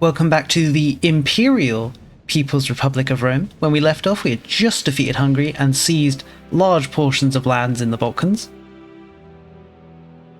Welcome back to the Imperial People's Republic of Rome. When we left off, we had just defeated Hungary and seized large portions of lands in the Balkans.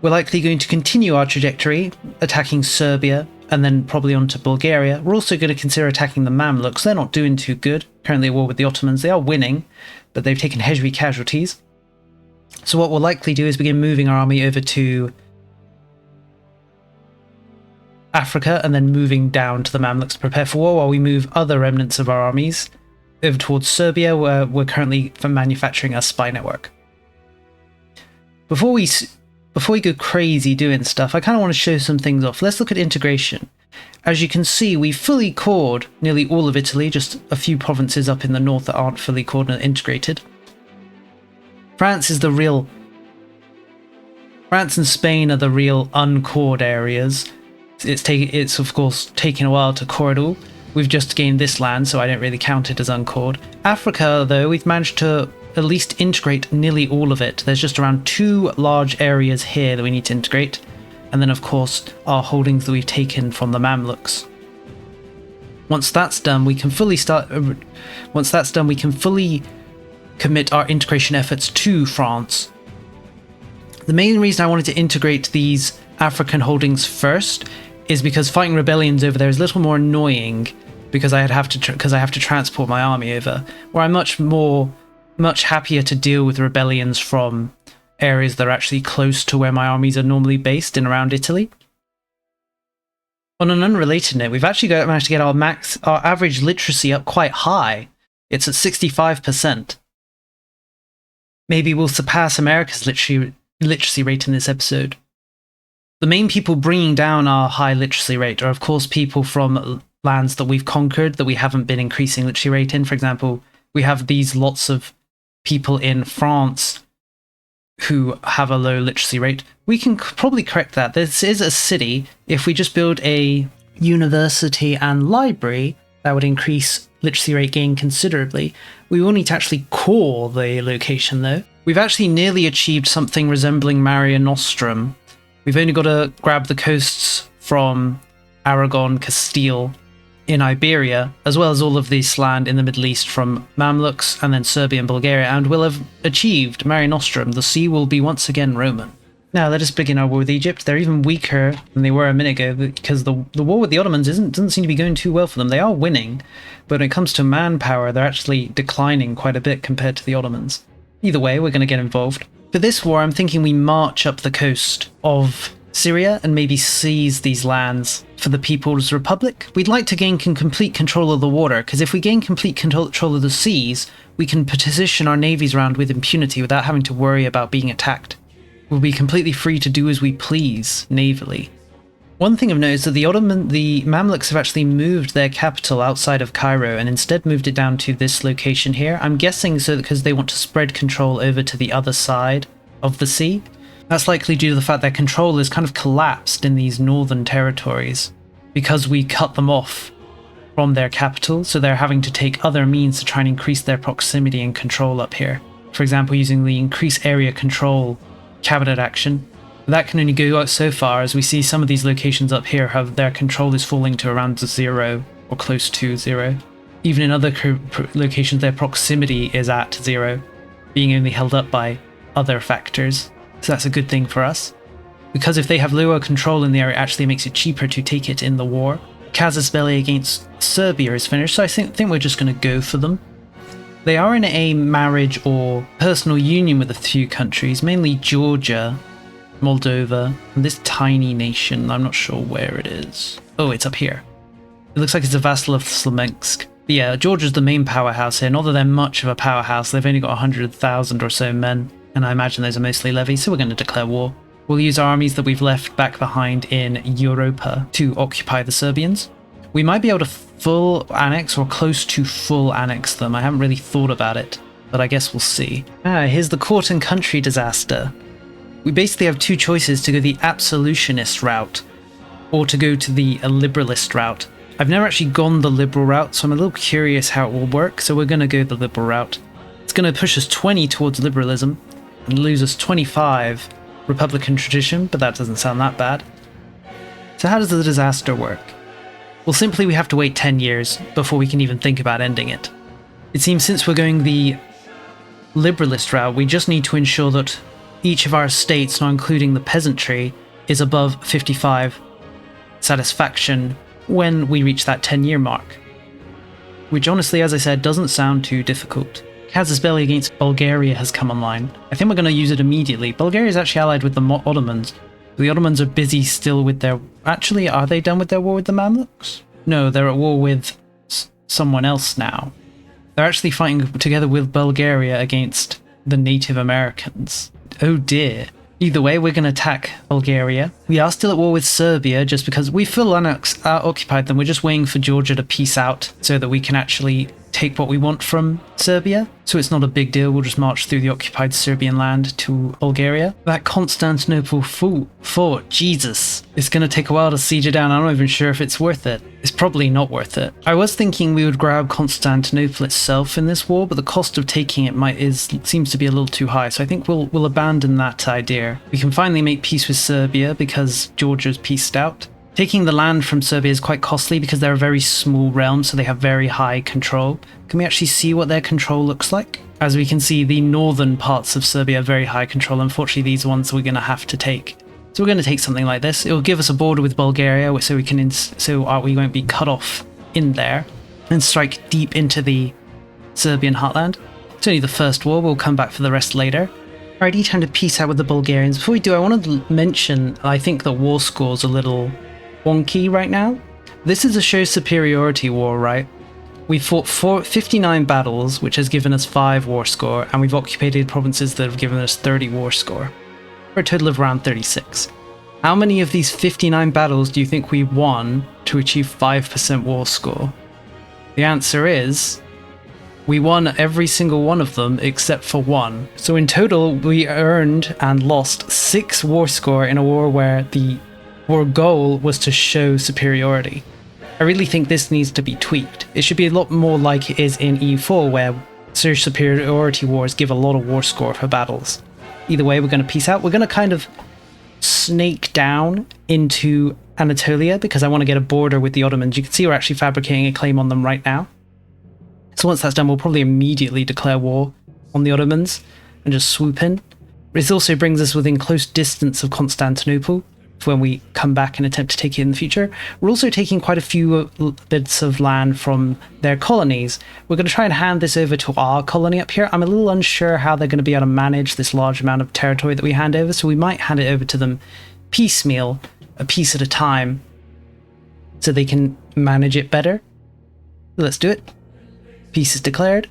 We're likely going to continue our trajectory, attacking Serbia and then probably onto Bulgaria. We're also going to consider attacking the Mamluks. They're not doing too good. Currently at war with the Ottomans. They are winning, but they've taken heavy casualties. So what we'll likely do is begin moving our army over to Africa and then moving down to the Mamluks to prepare for war, while we move other remnants of our armies over towards Serbia, where we're currently manufacturing a spy network. Before we go crazy doing stuff, I kind of want to show some things off. Let's look at integration. As you can see, we fully cored nearly all of Italy, just a few provinces up in the north that aren't fully cored and integrated. France and Spain are the real uncored areas. It's of course taken a while to core it all. We've just gained this land, so I don't really count it as uncored. Africa, though, we've managed to at least integrate nearly all of it. There's just around 2 large areas here that we need to integrate, and then of course our holdings that we've taken from the Mamluks. Once that's done, we can fully commit our integration efforts to France. The main reason I wanted to integrate these African holdings first is because fighting rebellions over there is a little more annoying, because I have to transport my army over, where I'm much happier to deal with rebellions from areas that are actually close to where my armies are normally based in around Italy. On an unrelated note, we've actually managed to get our average literacy up quite high. It's at 65%. Maybe we'll surpass America's literacy rate in this episode. The main people bringing down our high literacy rate are, of course, people from lands that we've conquered that we haven't been increasing literacy rate in. For example, we have these lots of people in France who have a low literacy rate. We can probably correct that. This is a city. If we just build a university and library, that would increase literacy rate gain considerably. We will need to actually core the location, though. We've actually nearly achieved something resembling Mare Nostrum. We've only got to grab the coasts from Aragon, Castile in Iberia, as well as all of this land in the Middle East from Mamluks and then Serbia and Bulgaria, and we'll have achieved Mare Nostrum. The sea will be once again Roman. Now let us begin our war with Egypt. They're even weaker than they were a minute ago, because the war with the Ottomans doesn't seem to be going too well for them. They are winning, but when it comes to manpower, they're actually declining quite a bit compared to the Ottomans. Either way, we're going to get involved. For this war, I'm thinking we march up the coast of Syria and maybe seize these lands for the People's Republic. We'd like to gain complete control of the water, because if we gain complete control of the seas, we can position our navies around with impunity without having to worry about being attacked. We'll be completely free to do as we please navally. One thing of note is that the Mamluks have actually moved their capital outside of Cairo and instead moved it down to this location here. I'm guessing so because they want to spread control over to the other side of the sea. That's likely due to the fact that control is kind of collapsed in these northern territories because we cut them off from their capital, so they're having to take other means to try and increase their proximity and control up here. For example, using the increase area control cabinet action. That can only go out so far, as we see some of these locations up here have their control is falling to around 0 or close to 0. Even in other locations, their proximity is at 0, being only held up by other factors. So that's a good thing for us, because if they have lower control in the area, it actually makes it cheaper to take it in the war. Casus Belli against Serbia is finished, so I think we're just going to go for them. They are in a marriage or personal union with a few countries, mainly Georgia, Moldova, and this tiny nation. I'm not sure where it is. Oh, it's up here. It looks like it's a vassal of Smolensk. But yeah, Georgia's the main powerhouse here. Not that they're much of a powerhouse. They've only got 100,000 or so men, and I imagine those are mostly levies, so we're going to declare war. We'll use our armies that we've left back behind in Europa to occupy the Serbians. We might be able to full annex or close to full annex them. I haven't really thought about it, but I guess we'll see. Here's the court and country disaster. We basically have 2 choices: to go the absolutionist route or to go to the liberalist route. I've never actually gone the liberal route, so I'm a little curious how it will work, so we're going to go the liberal route. It's going to push us 20 towards liberalism and lose us 25 Republican tradition, but that doesn't sound that bad. So how does the disaster work? Well, simply we have to wait 10 years before we can even think about ending it. It seems since we're going the liberalist route, we just need to ensure that each of our states, not including the peasantry, is above 55 satisfaction when we reach that 10-year mark. Which honestly, as I said, doesn't sound too difficult. Casus Belli against Bulgaria has come online. I think we're going to use it immediately. Bulgaria is actually allied with the Ottomans. The Ottomans are busy still with their... Actually, are they done with their war with the Mamluks? No, they're at war with someone else now. They're actually fighting together with Bulgaria against the Native Americans. Oh dear. Either way, we're going to attack Bulgaria. We are still at war with Serbia just because we full occupied them. We're just waiting for Georgia to peace out so that we can actually take what we want from Serbia. So it's not a big deal. We'll just march through the occupied Serbian land to Bulgaria. That Constantinople fort, Jesus. It's going to take a while to siege it down. I'm not even sure if it's worth it. It's probably not worth it. I was thinking we would grab Constantinople itself in this war, but the cost of taking it seems to be a little too high. So I think we'll abandon that idea. We can finally make peace with Serbia because Georgia's peaced out. Taking the land from Serbia is quite costly because they're a very small realm, so they have very high control. Can we actually see what their control looks like? As we can see, the northern parts of Serbia have very high control. Unfortunately, these ones we're going to have to take. So we're going to take something like this. It will give us a border with Bulgaria, so we won't be cut off in there and strike deep into the Serbian heartland. It's only the first war. We'll come back for the rest later. Alrighty, time to peace out with the Bulgarians. Before we do, I want to mention I think the war score's a little wonky right now. This is a show superiority war, right? We fought 59 battles, which has given us 5 war score, and we've occupied provinces that have given us 30 war score, for a total of around 36. How many of these 59 battles do you think we won to achieve 5% war score? The answer is we won every single one of them except for one. So in total, we earned and lost 6 war score in a war where the war goal was to show superiority. I really think this needs to be tweaked. It should be a lot more like it is in EU4, where superiority wars give a lot of war score for battles. Either way, we're going to peace out. We're going to kind of snake down into Anatolia because I want to get a border with the Ottomans. You can see we're actually fabricating a claim on them right now. So once that's done, we'll probably immediately declare war on the Ottomans and just swoop in. This also brings us within close distance of Constantinople when we come back and attempt to take it in the future. We're also taking quite a few bits of land from their colonies. We're going to try and hand this over to our colony up here. I'm a little unsure how they're going to be able to manage this large amount of territory that we hand over, so we might hand it over to them piecemeal, a piece at a time, so they can manage it better. Let's do it. Peace is declared.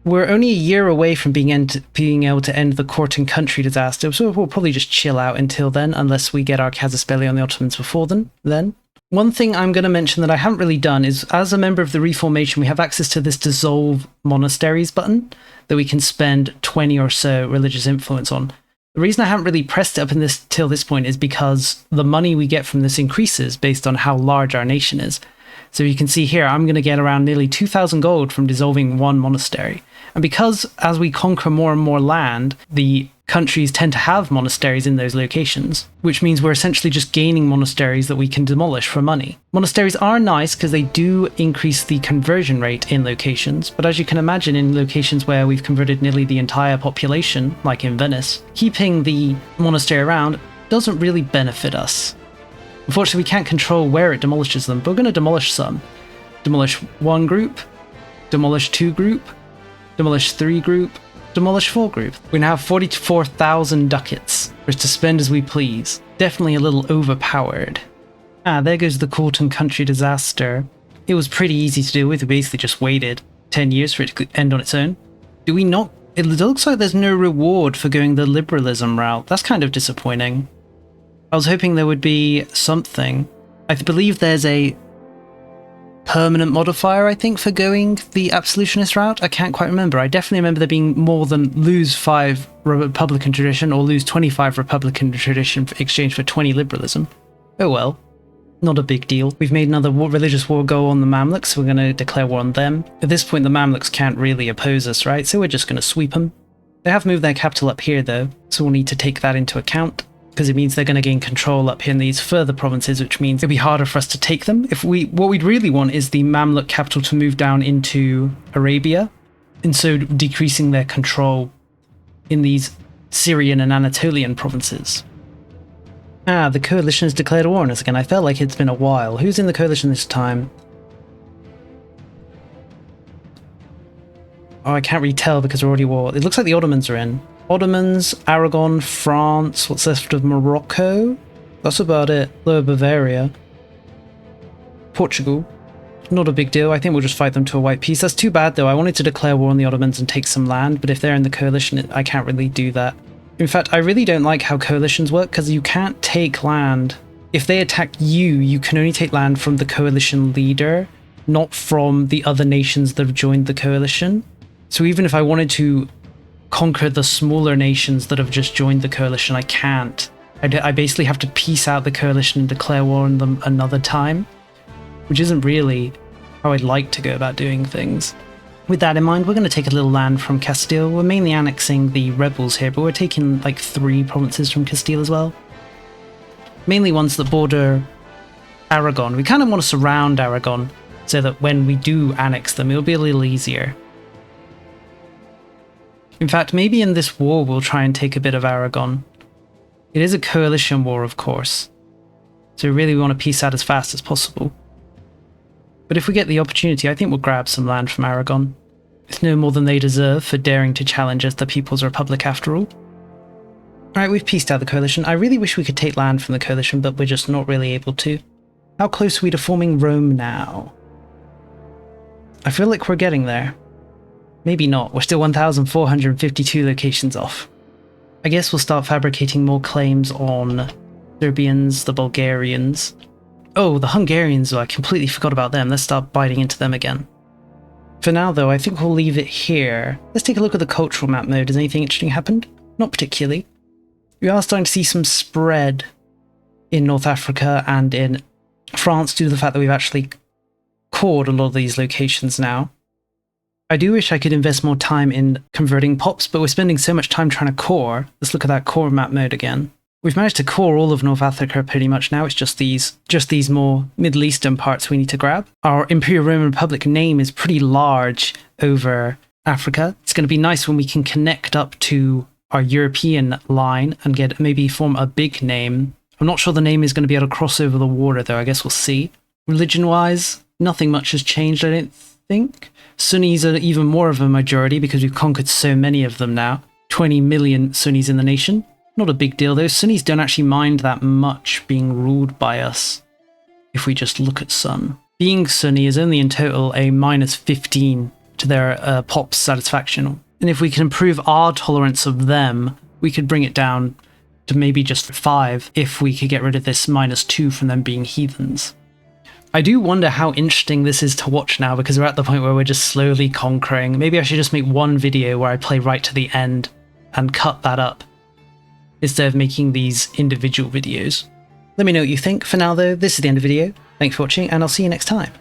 We're only a year away from being able to end the court and country disaster, so we'll probably just chill out until then, unless we get our casus belli on the Ottomans before then. One thing I'm going to mention that I haven't really done is, as a member of the Reformation, we have access to this dissolve monasteries button that we can spend 20 or so religious influence on. The reason I haven't really pressed it up till this point is because the money we get from this increases based on how large our nation is. So you can see here, I'm going to get around nearly 2,000 gold from dissolving one monastery. And because as we conquer more and more land, the countries tend to have monasteries in those locations, which means we're essentially just gaining monasteries that we can demolish for money. Monasteries are nice because they do increase the conversion rate in locations, but as you can imagine, in locations where we've converted nearly the entire population, like in Venice, keeping the monastery around doesn't really benefit us. Unfortunately, we can't control where it demolishes them, but we're going to demolish some. Demolish 1 group, demolish 2 group, demolish 3 group, demolish 4 group. We now have 44,000 ducats, for us to spend as we please. Definitely a little overpowered. There goes the court and country disaster. It was pretty easy to deal with. We basically just waited 10 years for it to end on its own. Do we not? It looks like there's no reward for going the liberalism route. That's kind of disappointing. I was hoping there would be something. I believe there's a permanent modifier, I think, for going the absolutionist route. I can't quite remember. I definitely remember there being more than lose 5 Republican tradition or lose 25 Republican tradition in exchange for 20 liberalism. Oh well. Not a big deal. We've made another religious war go on the Mamluks, so we're going to declare war on them. At this point, the Mamluks can't really oppose us, right? So we're just going to sweep them. They have moved their capital up here, though, so we'll need to take that into account. because it means they're going to gain control up here in these further provinces, which means it'll be harder for us to take them. What we'd really want is the Mamluk capital to move down into Arabia, and so decreasing their control in these Syrian and Anatolian provinces. Ah, the coalition has declared war on us again. I felt like it's been a while. Who's in the coalition this time? Oh, I can't really tell because we're already at war. It looks like the Ottomans are in. Ottomans, Aragon, France, what's left of Morocco? That's about it. Lower Bavaria. Portugal. Not a big deal. I think we'll just fight them to a white peace. That's too bad though. I wanted to declare war on the Ottomans and take some land, but if they're in the coalition, I can't really do that. In fact, I really don't like how coalitions work because you can't take land. If they attack you, you can only take land from the coalition leader, not from the other nations that have joined the coalition. So even if I wanted to conquer the smaller nations that have just joined the coalition, I can't. I basically have to peace out the coalition and declare war on them another time, which isn't really how I'd like to go about doing things. With that in mind, we're going to take a little land from Castile. We're mainly annexing the rebels here, but we're taking like 3 provinces from Castile as well. Mainly ones that border Aragon. We kind of want to surround Aragon so that when we do annex them, it'll be a little easier. In fact, maybe in this war we'll try and take a bit of Aragon. It is a coalition war, of course, so we really want to peace out as fast as possible. But if we get the opportunity, I think we'll grab some land from Aragon. It's no more than they deserve for daring to challenge us, the People's Republic after all. Alright, we've pieced out the coalition. I really wish we could take land from the coalition, but we're just not really able to. How close are we to forming Rome now? I feel like we're getting there. Maybe not. We're still 1,452 locations off. I guess we'll start fabricating more claims on Serbians, the Bulgarians. Oh, the Hungarians, I completely forgot about them. Let's start biting into them again. For now, though, I think we'll leave it here. Let's take a look at the cultural map mode. Has anything interesting happened? Not particularly. We are starting to see some spread in North Africa and in France due to the fact that we've actually cored a lot of these locations now. I do wish I could invest more time in converting pops, but we're spending so much time trying to core. Let's look at that core map mode again. We've managed to core all of North Africa pretty much now. It's just these more Middle Eastern parts we need to grab. Our Imperial Roman Republic name is pretty large over Africa. It's going to be nice when we can connect up to our European line and maybe form a big name. I'm not sure the name is going to be able to cross over the water though. I guess we'll see. Religion-wise, nothing much has changed, I don't think. Sunnis are even more of a majority because we've conquered so many of them now. 20 million Sunnis in the nation. Not a big deal though. Sunnis don't actually mind that much being ruled by us if we just look at Sun. Being Sunni is only in total a -15 to their pop satisfaction. And if we can improve our tolerance of them, we could bring it down to maybe just 5 if we could get rid of this -2 from them being heathens. I do wonder how interesting this is to watch now because we're at the point where we're just slowly conquering. Maybe I should just make one video where I play right to the end and cut that up, instead of making these individual videos. Let me know what you think. For now though, this is the end of the video. Thanks for watching, and I'll see you next time.